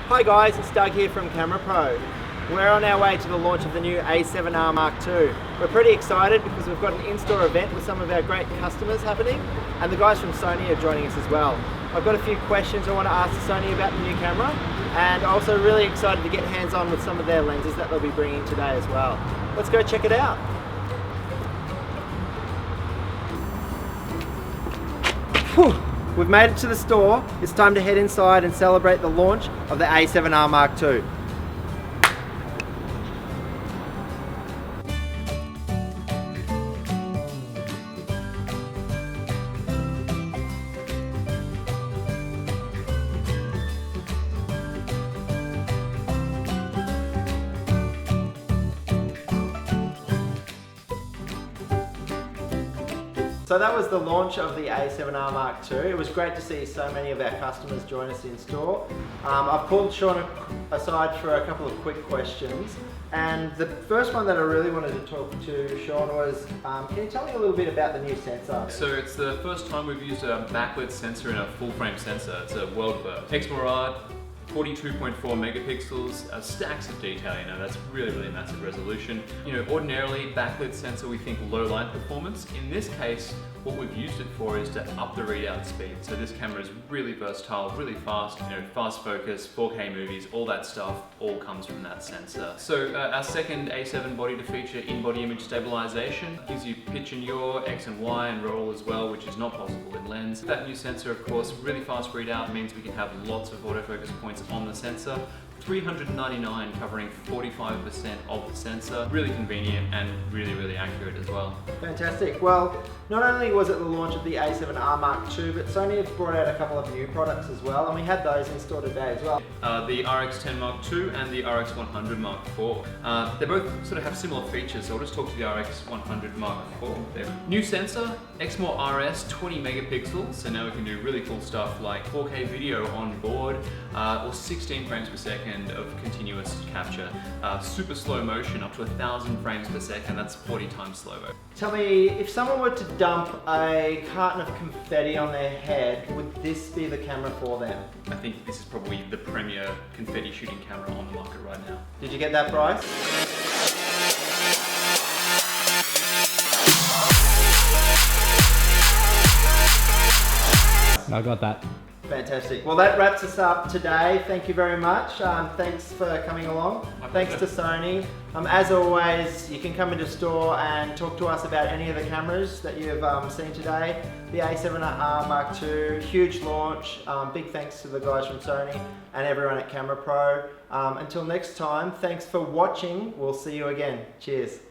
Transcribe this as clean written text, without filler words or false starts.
Hi guys, it's Doug here from CameraPro. We're on our way to the launch of the new A7R Mark II. We're pretty excited because we've got an in-store event with some of our great customers happening, and the guys from Sony are joining us as well. I've got a few questions I want to ask Sony about the new camera, and also really excited to get hands-on with some of their lenses that they'll be bringing today as well. Let's go check it out. Whew. We've made it to the store. It's time to head inside and celebrate the launch of the A7R Mark II. So that was the launch of the A7R Mark II. It was great to see so many of our customers join us in store. I've pulled Sean aside for a couple of quick questions. And the first one that I really wanted to talk to Sean was, can you tell me a little bit about the new sensor? So it's the first time we've used a backlit sensor in a full frame sensor. It's a world first. XMRR, 42.4 megapixels, stacks of detail, that's really massive resolution. Ordinarily backlit sensor, we think low light performance. In this case, what we've used it for is to up the readout speed. So this camera is really versatile, really fast, fast focus, 4K movies, all that stuff all comes from that sensor. So our second A7 body to feature in-body image stabilization, gives you pitch and yaw, X and Y and roll as well, which is not possible in lens. That new sensor, of course, really fast readout means we can have lots of autofocus points on the sensor. $399 covering 45% of the sensor. Really convenient and really accurate as well. Fantastic. Well, not only was it the launch of the A7R Mark II, but Sony have brought out a couple of new products as well, and we had those in store today as well. The RX10 Mark II and the RX100 Mark IV. They both sort of have similar features, so I'll just talk to the RX100 Mark IV there. New sensor, Exmor RS, 20 megapixels, so now we can do really cool stuff like 4K video on board, or 16 frames per second of continuous capture. Super slow motion, up to 1,000 frames per second, that's 40 times slow-mo. Tell me, if someone were to dump a carton of confetti on their head, would this be the camera for them? I think this is probably the premier confetti shooting camera on the market right now. Did you get that price? I got that. Fantastic. Well, that wraps us up today. Thank you very much. Thanks for coming along. Thanks to Sony. As always, you can come into store and talk to us about any of the cameras that you've seen today. The A7R Mark II, huge launch. Big thanks to the guys from Sony and everyone at CameraPro. Until next time, thanks for watching. We'll see you again. Cheers.